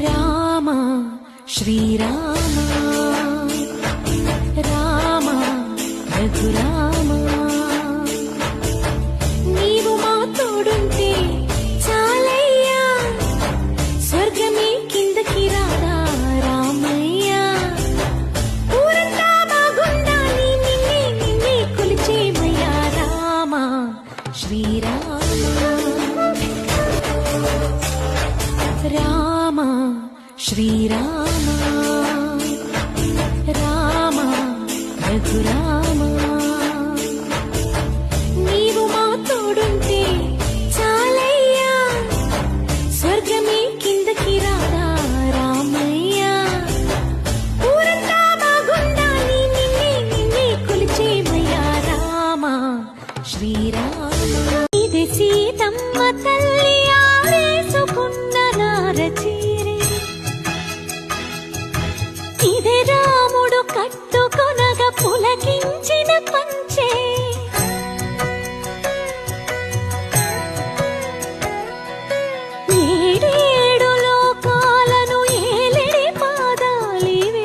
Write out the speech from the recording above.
రామ శ్రీరామ రామ రఘురామ నీవు మా తోడుంటే చాలయ్యా స్వర్గమే కిందకి రాదా రామయ్యా ఊరంతా బాగుండాలి నిన్నే నిన్నే కొలిచేమయ్యా రామ శ్రీరామ రామ శ్రీరామ రామ రఘురామ నీవు మా తోడుంటే చాలయ్యా స్వర్గమే కిందకి రాదా రామయ్యా ఊరంతా బాగుండాలి నిన్నే నిన్నే కొలిచేమయ్యా రామ శ్రీరామ ఇదే సీతమ్మ తల్లి ఆరేసుకున్న నారచీరే ఇదే రాముడు కట్టుకొనగ పులకి